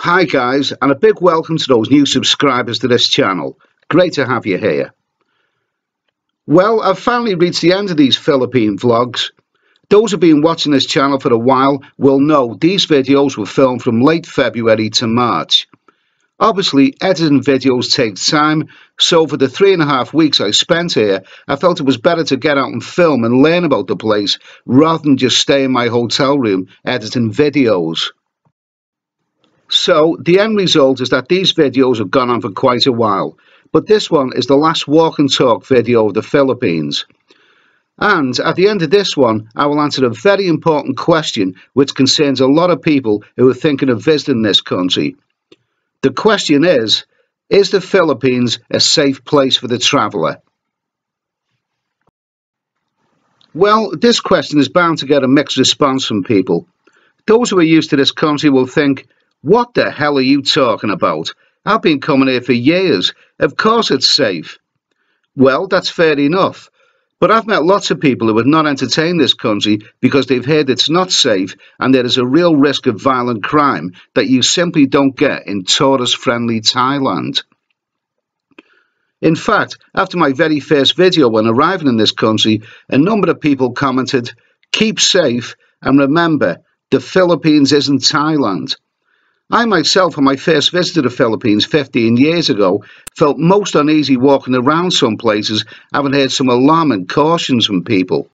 Hi guys, and a big welcome to those new subscribers to this channel. Great to have you here. Well, I've finally reached the end of these Philippine vlogs. Those who've been watching this channel for a while will know these videos were filmed from late February to March. Obviously, editing videos takes time, so for the 3.5 weeks I spent here, I felt it was better to get out and film and learn about the place rather than just stay in my hotel room editing videos. So, the end result is that these videos have gone on for quite a while, but this one is the last walk and talk video of the Philippines. And at the end of this one, I will answer a very important question which concerns a lot of people who are thinking of visiting this country. The question is the Philippines a safe place for the traveller? Well, this question is bound to get a mixed response from people. Those who are used to this country will think, what the hell are you talking about? I've been coming here for years. Of course it's safe. Well, that's fair enough. But I've met lots of people who would not entertain this country because they've heard it's not safe and there is a real risk of violent crime that you simply don't get in tourist-friendly Thailand. In fact, after my very first video when arriving in this country, a number of people commented, "Keep safe and remember, the Philippines isn't Thailand." I myself, on my first visit to the Philippines 15 years ago, felt most uneasy walking around some places, having heard some alarming cautions from people.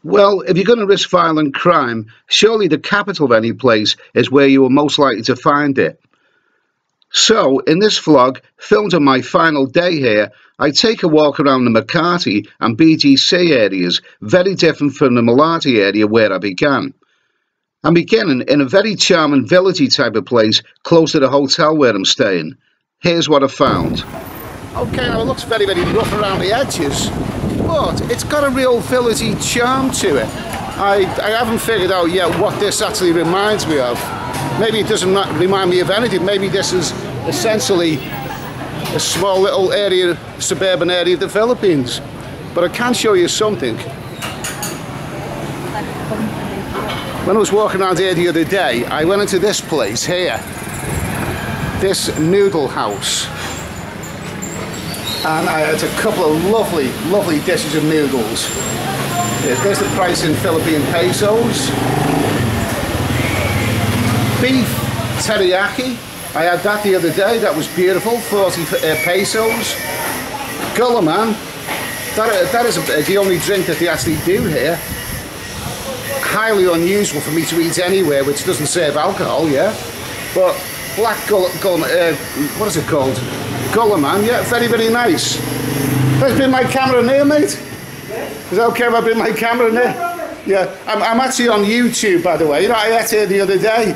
Well, if you're going to risk violent crime, surely the capital of any place is where you are most likely to find it. So, in this vlog, filmed on my final day here, I take a walk around the Makati and BGC areas, very different from the Malate area where I began. I'm beginning in a very charming villagey type of place close to the hotel where I'm staying. Here's what I found. Okay, now it looks very, very rough around the edges, but it's got a real villagey charm to it. I haven't figured out yet what this actually reminds me of. Maybe it doesn't remind me of anything. Maybe this is essentially a small little area, suburban area of the Philippines. But I can show you something. When I was walking around here the other day, I went into this place here, this Noodle House, and I had a couple of lovely, lovely dishes of noodles. There's the price in Philippine pesos. Beef teriyaki, I had that the other day, that was beautiful, 40 pesos. Gulaman, that is the only drink that they actually do here. Highly unusual for me to eat anywhere which doesn't serve alcohol, yeah. But black what is it called? Gulaman, yeah, very, very nice. Has been my camera near, mate? Is it okay if I bring my camera near? Yeah, I'm actually on YouTube, by the way. You know, I ate here the other day.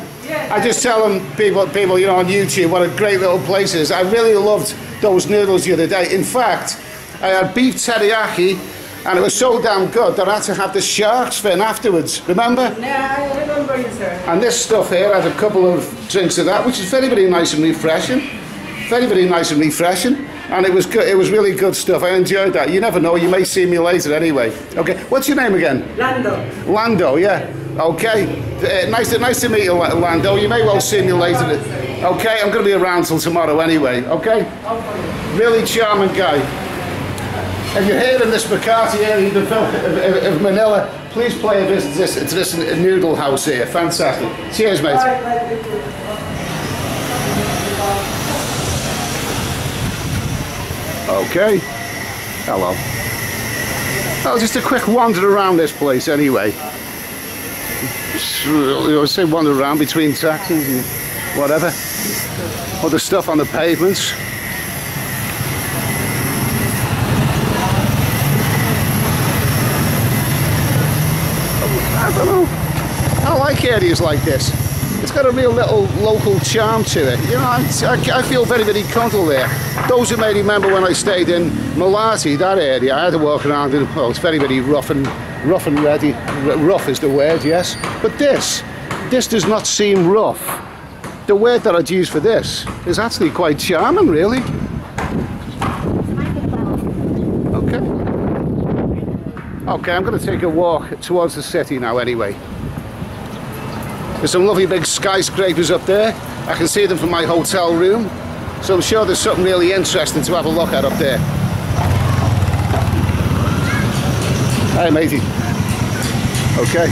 I just tell them, people, you know, on YouTube, what a great little place it is. I really loved those noodles the other day. In fact, I had beef teriyaki, and it was so damn good that I had to have the shark's fin afterwards, remember? Yeah, I remember you, sir. And this stuff here, I had a couple of drinks of that, which is very, very nice and refreshing. Very, very nice and refreshing. And it was good, it was really good stuff. I enjoyed that. You never know, you may see me later anyway. Okay, what's your name again? Lando. Lando, yeah. Okay, nice to meet you, Lando. You may well see me later. Okay, I'm going to be around till tomorrow anyway, okay? Really charming guy. If you're here in this Makati area of Manila, please pay a visit to this Noodle House here. Fantastic. Cheers, mate. Okay. Hello. Oh, just a quick wander around this place anyway. I say wander around between taxis and whatever. Other stuff on the pavements. I don't know. I like areas like this. It's got a real little local charm to it. You know, I feel very, very comfortable there. Those who may remember when I stayed in Malate, that area, I had to walk around in, well, it's very, very rough and ready. Rough is the word, yes. But this does not seem rough. The word that I'd use for this is actually quite charming, really. Okay, I'm going to take a walk towards the city now anyway. There's some lovely big skyscrapers up there. I can see them from my hotel room. So I'm sure there's something really interesting to have a look at up there. Hey matey. Okay.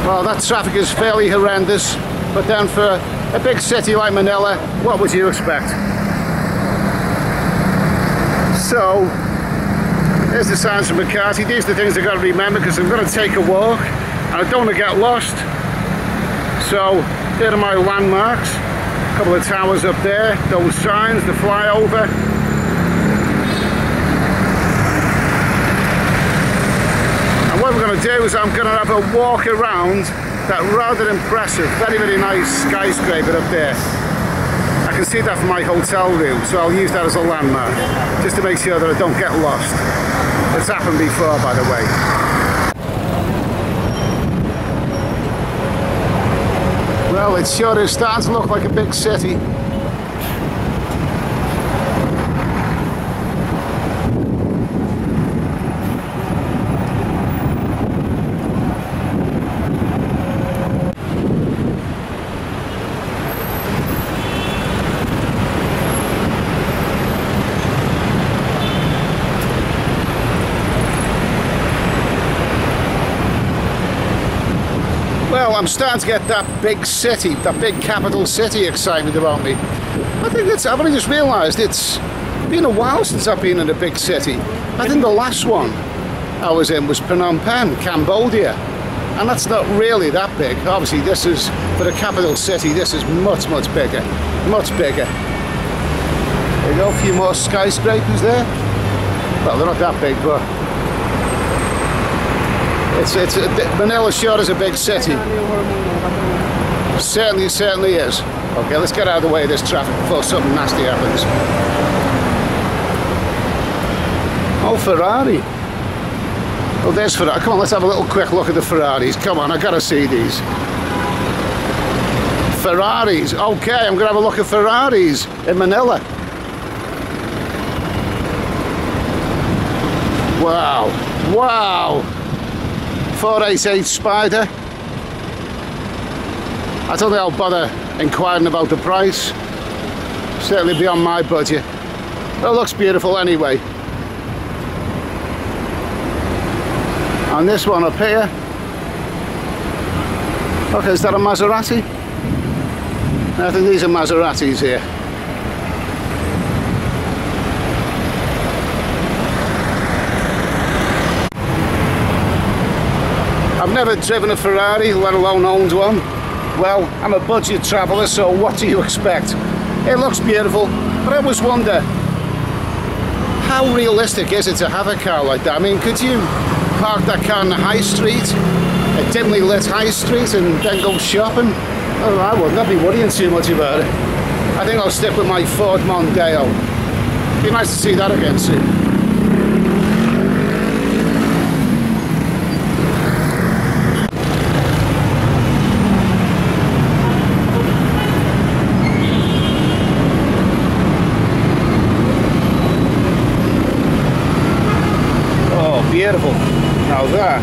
Well, that traffic is fairly horrendous, but then for a big city like Manila, what would you expect? So, here's the signs from Makati. These are the things I've got to remember because I'm going to take a walk and I don't want to get lost. So, here are my landmarks. A couple of towers up there, those signs, the flyover. And what we're going to do is I'm going to have a walk around that rather impressive, very, very nice skyscraper up there. I can see that from my hotel room, so I'll use that as a landmark, just to make sure that I don't get lost. It's happened before, by the way. Well, it sure is starting to look like a big city. Well, I'm starting to get that big city, that big capital city excited about me. I've only just realised it's been a while since I've been in a big city. I think the last one I was in was Phnom Penh, Cambodia. And that's not really that big. Obviously, this is, for the capital city, this is much, much bigger. Much bigger. There you go, a few more skyscrapers there. Well, they're not that big, but Manila sure is a big city. Certainly is. Okay, let's get out of the way of this traffic before something nasty happens. Oh, Ferrari. Oh, there's Ferrari. Come on, let's have a little quick look at the Ferraris. Come on, I gotta see these. Ferraris. Okay, I'm gonna have a look at Ferraris in Manila. Wow. Wow. 488 Spider. I don't think I'll bother inquiring about the price. Certainly beyond my budget. But it looks beautiful anyway. And this one up here. Okay, is that a Maserati? I think these are Maseratis here. I've never driven a Ferrari, let alone owned one. Well, I'm a budget traveller, so what do you expect? It looks beautiful, but I always wonder, how realistic is it to have a car like that? I mean, could you park that car on the high street, a dimly lit high street, and then go shopping? Oh, I wouldn't. I'd be worrying too much about it. I think I'll stick with my Ford Mondeo. Be nice to see that again soon. Beautiful. Now that.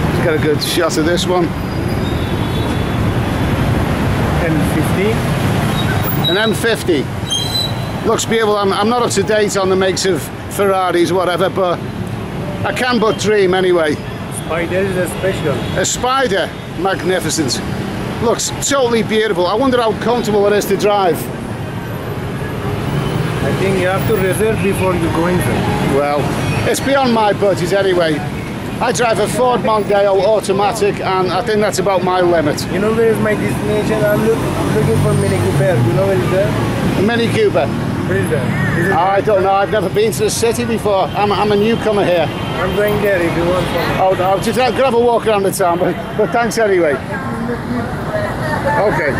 Let's get a good shot of this one. M50. An M50. Looks beautiful. I'm not up to date on the makes of Ferraris, whatever, but I can but dream anyway. Spider is a special. A Spider. Magnificent. Looks totally beautiful. I wonder how comfortable it is to drive. I think you have to reserve before you go inside. Well, it's beyond my budget anyway. I drive a Ford Mondeo automatic and I think that's about my limit. You know where is my destination? I'm looking for Mini Cooper. You know where is that? A Mini Cooper? Where is that? I don't know. I've never been to the city before. I'm a newcomer here. I'm going there if you want from. Oh, no, just gonna have a walk around the town, but thanks anyway. Okay.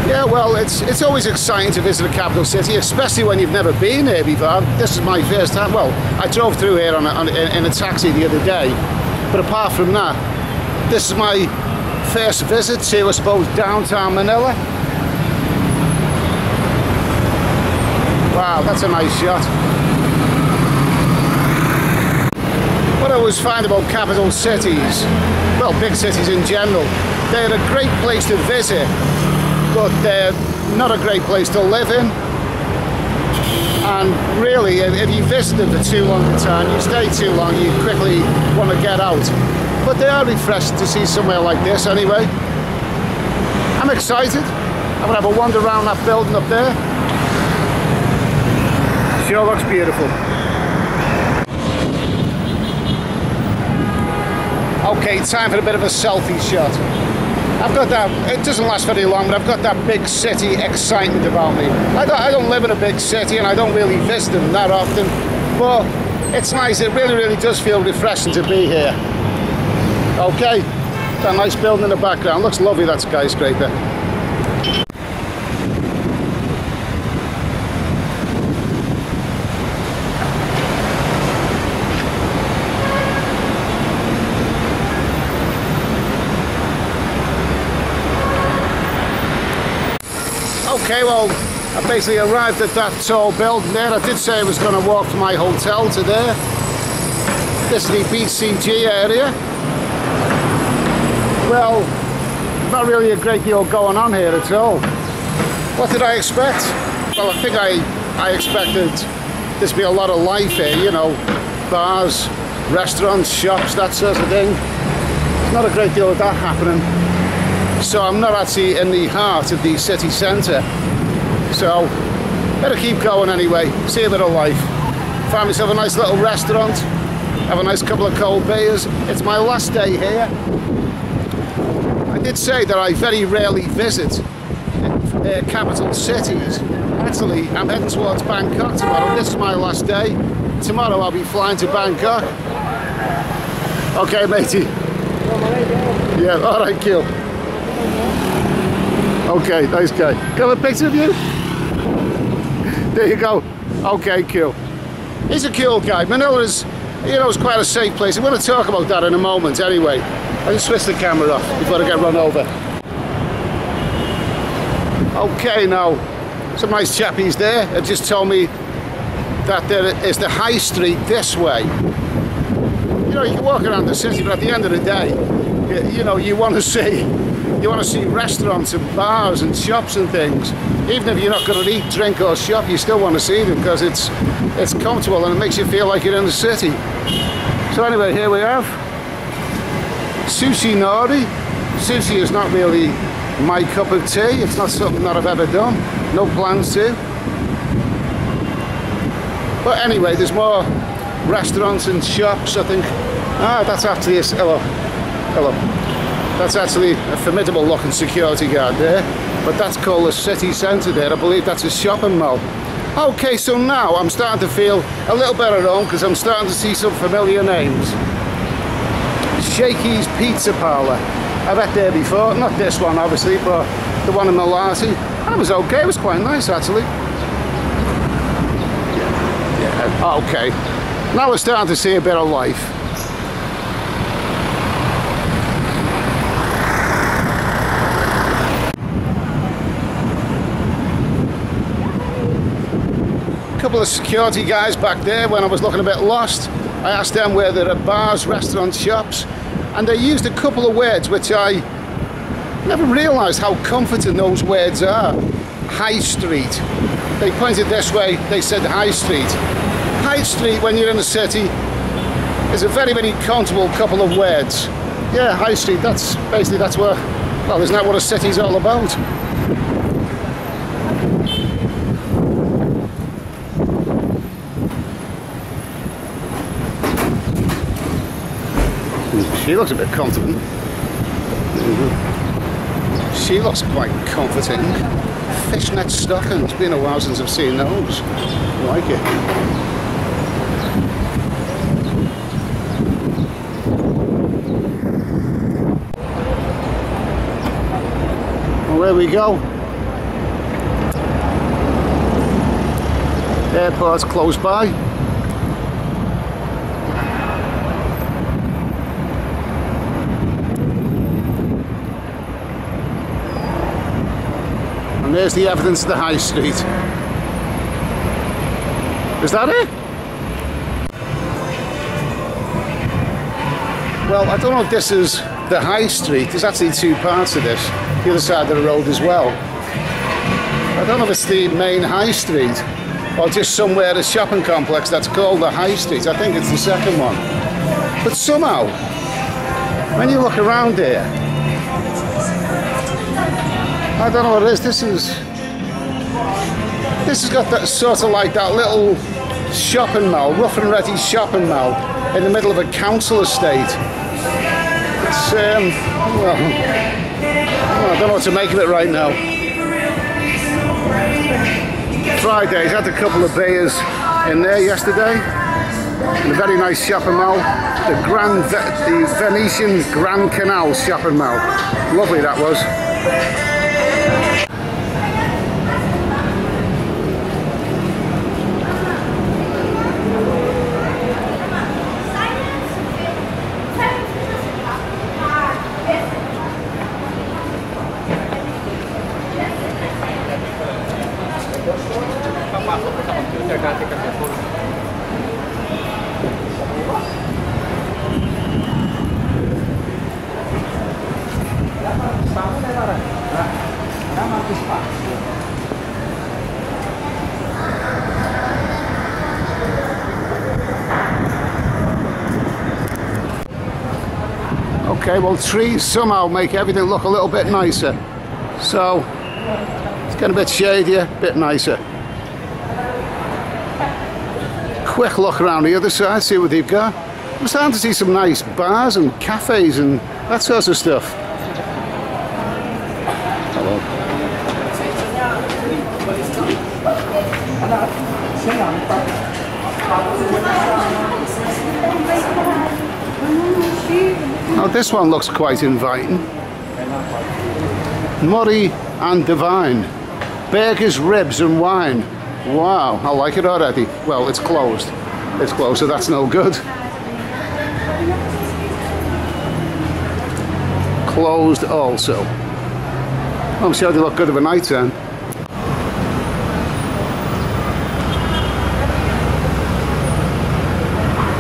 Yeah, well, it's always exciting to visit a capital city, especially when you've never been here before. This is my first time. Well, I drove through here in a taxi the other day, but apart from that, this is my first visit to, I suppose, downtown Manila. Wow, that's a nice shot. What I always find about capital cities, well, big cities in general, they're a great place to visit, but they're not a great place to live in. And really, if you visit them for too long a time, you stay too long, you quickly want to get out. But they are refreshing to see somewhere like this anyway. I'm excited. I'm going to have a wander around that building up there. Sure looks beautiful. Okay, time for a bit of a selfie shot. I've got that, it doesn't last very long, but I've got that big city excitement about me. I don't live in a big city and I don't really visit them that often, but it's nice, it really does feel refreshing to be here. Okay, that nice building in the background, looks lovely, that skyscraper. Okay, well, I basically arrived at that tall building there. I did say I was going to walk to my hotel to there. This is the BCG area. Well, not really a great deal going on here at all. What did I expect? Well, I think I expected there to be a lot of life here, you know, bars, restaurants, shops, that sort of thing. There's not a great deal of that happening. So I'm not actually in the heart of the city centre. So better keep going anyway, see a bit of life. Find myself a nice little restaurant, have a nice couple of cold beers. It's my last day here. I did say that I very rarely visit capital cities. Actually, I'm heading towards Bangkok tomorrow. This is my last day. Tomorrow I'll be flying to Bangkok. Okay, matey. Yeah, alright, cool. Okay, nice guy. Can I have a picture of you? There you go. Okay, cool. He's a cool guy. Manila is, you know, it's quite a safe place. I'm going to talk about that in a moment anyway. I'll just switch the camera off before I get run over. Okay, now, some nice chappies there have just told me that there is the high street this way. You know, you can walk around the city, but at the end of the day, you know, you want to see restaurants and bars and shops and things. Even if you're not going to eat, drink or shop, you still want to see them because it's comfortable and it makes you feel like you're in the city. So anyway, here we have sushi nori. Sushi is not really my cup of tea. It's not something that I've ever done. No plans to. But anyway, there's more restaurants and shops, I think. Ah, that's actually a... Hello. That's actually a formidable looking security guard there, but that's called the city centre there. I believe that's a shopping mall. Okay, so now I'm starting to feel a little better at home because I'm starting to see some familiar names. Shakey's Pizza Parlour. I've had there before, not this one obviously, but the one in Malate. That was okay, it was quite nice actually. Yeah, okay. Now we're starting to see a bit of life. Couple of security guys back there when I was looking a bit lost. I asked them where there are bars, restaurants, shops, and they used a couple of words which I never realised how comforting those words are. High Street. They pointed this way, they said High Street. High Street when you're in the city is a very comfortable couple of words. Yeah, High Street, that's basically, that's where, well, isn't that what a city's all about? She looks a bit confident. She looks quite comforting. Fishnet stockings. It's been a while since I've seen those. I like it. Well, there we go. The airport's close by. And there's the evidence of the high street. Is that it? Well, I don't know if this is the high street. There's actually two parts of this. The other side of the road as well. I don't know if it's the main high street or just somewhere a shopping complex that's called the high street. I think it's the second one. But somehow, when you look around here, I don't know what it is. This has got that sort of like that little shopping mall, rough and ready shopping mall in the middle of a council estate. It's well, I don't know what to make of it right now. Fridays, had a couple of beers in there yesterday. In a very nice shopping mall, the Venetian Grand Canal shopping mall. Lovely that was. Okay, well, trees somehow make everything look a little bit nicer. So, it's getting a bit shadier, a bit nicer. Quick look around the other side, see what they've got. I'm starting to see some nice bars and cafes and that sort of stuff. Hello. Now this one looks quite inviting. Murray and Divine. Burgers, ribs and wine. Wow, I like it already. Well, it's closed. It's closed, so that's no good. Closed also. I'm sure they look good of a night then.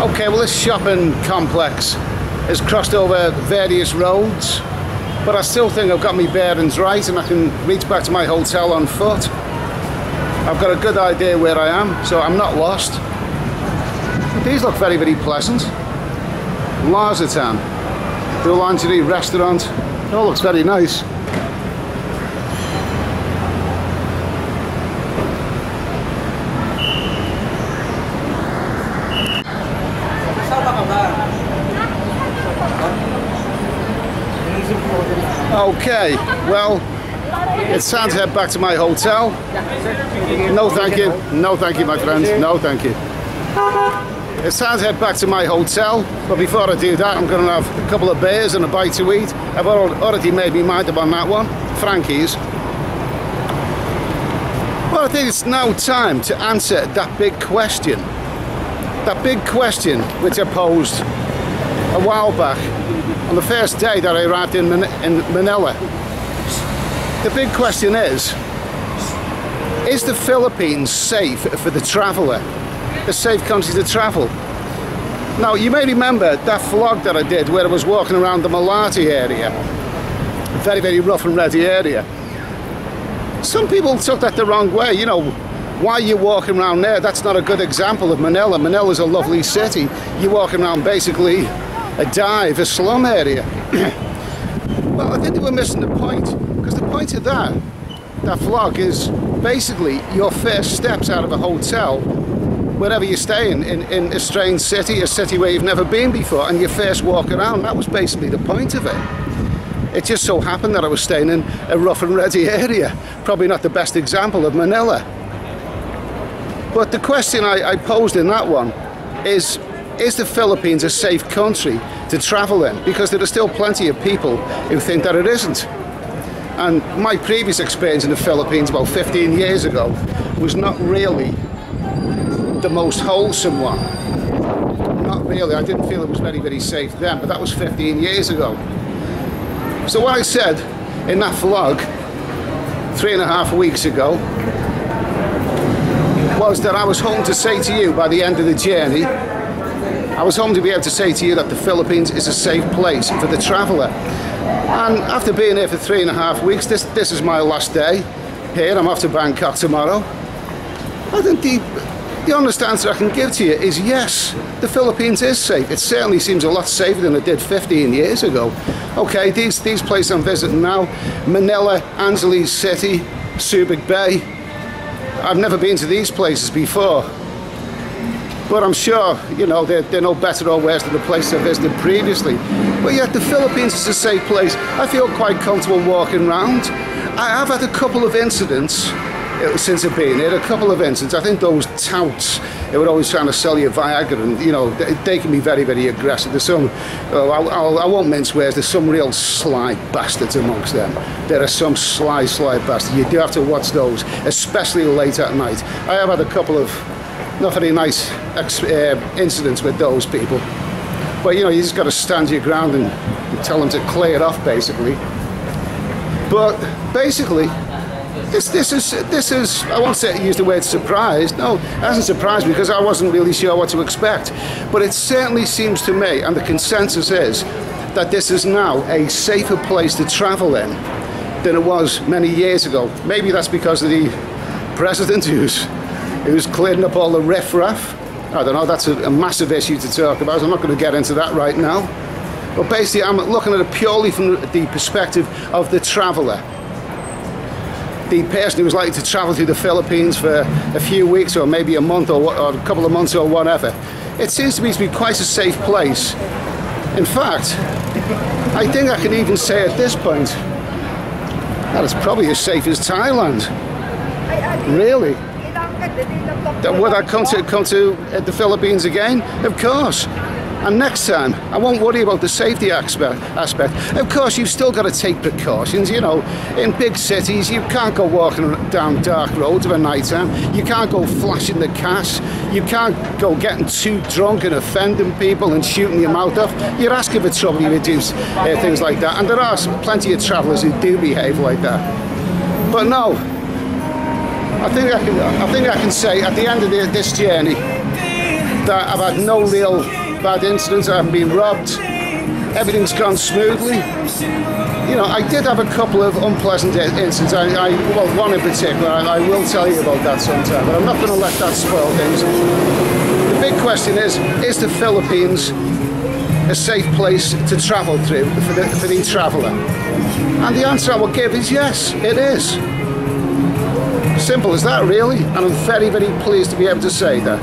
Okay, well, this shopping complex has crossed over various roads, but I still think I've got my bearings right and I can reach back to my hotel on foot. I've got a good idea where I am, so I'm not lost. But these look very, very pleasant. Lazartan, the lingerie restaurant, it all looks very nice. Okay, well, it's time to head back to my hotel. No thank you, no thank you my friend, no thank you. It's time to head back to my hotel, but before I do that I'm going to have a couple of beers and a bite to eat. I've already made my mind up on that one, Frankie's. Well, I think it's now time to answer that big question. That big question which I posed a while back on the first day that I arrived in Manila. The big question is the Philippines safe for the traveller? A safe country to travel? Now, you may remember that vlog that I did where I was walking around the Malate area. A very, very rough and ready area. Some people took that the wrong way. You know, why are you walking around there? That's not a good example of Manila. Manila's a lovely city. You're walking around basically a dive, a slum area. Well, I think they were missing the point, because the point of that vlog is basically your first steps out of a hotel, wherever you're staying, in a strange city, a city where you've never been before, and your first walk around. That was basically the point of it. It just so happened that I was staying in a rough and ready area. Probably not the best example of Manila. But the question I posed in that one is the Philippines a safe country to travel in? Because there are still plenty of people who think that it isn't. And my previous experience in the Philippines about 15 years ago was not really the most wholesome one. Not really. I didn't feel it was very, very safe then, but that was 15 years ago. So what I said in that vlog 3.5 weeks ago was that I was hoping to say to you by the end of the journey, I was hoping to be able to say to you that the Philippines is a safe place for the traveller. And after being here for 3.5 weeks, this is my last day here. I'm off to Bangkok tomorrow. I think the honest answer I can give to you is yes, the Philippines is safe. It certainly seems a lot safer than it did 15 years ago. Okay, these places I'm visiting now, Manila, Angeles City, Subic Bay. I've never been to these places before, but I'm sure, you know, they're no better or worse than the places I visited previously. But yet the Philippines is a safe place. I feel quite comfortable walking around. I have had a couple of incidents since I've been here, a couple of incidents. I think those touts who are always trying to sell you Viagra, and you know, they can be very, very aggressive. There's some, I won't mince words, there's some real sly bastards amongst them. There are some sly bastards. You do have to watch those, especially late at night. I have had a couple of not very nice incidents with those people. But you know, you just got to stand your ground and tell them to clear it off, basically. But basically, this is, I won't say use the word surprised. No, it hasn't surprised me because I wasn't really sure what to expect. But it certainly seems to me, and the consensus is, that this is now a safer place to travel in than it was many years ago. Maybe that's because of the president who's clearing up all the riffraff. I don't know, that's a massive issue to talk about. I'm not going to get into that right now. But basically, I'm looking at it purely from the perspective of the traveller. The person who's likely to travel to the Philippines for a few weeks or maybe a month or a couple of months or whatever. It seems to me to be quite a safe place. In fact, I think I can even say at this point that it's probably as safe as Thailand. Really? Would I come to the Philippines again? Of course. And next time, I won't worry about the safety aspect. Of course, you've still got to take precautions. You know, in big cities, you can't go walking down dark roads of a night time. You can't go flashing the cash. You can't go getting too drunk and offending people and shooting your mouth off. You're asking for trouble, you do things like that. And there are plenty of travellers who do behave like that. But no, I think I can say at the end of this journey that I've had no real bad incidents. I haven't been robbed. Everything's gone smoothly. You know, I did have a couple of unpleasant incidents. Well, one in particular, and I will tell you about that sometime, but I'm not going to let that spoil things. The big question is the Philippines a safe place to travel through for the traveller? And the answer I will give is yes, it is. Simple as that, really, and I'm very, very pleased to be able to say that.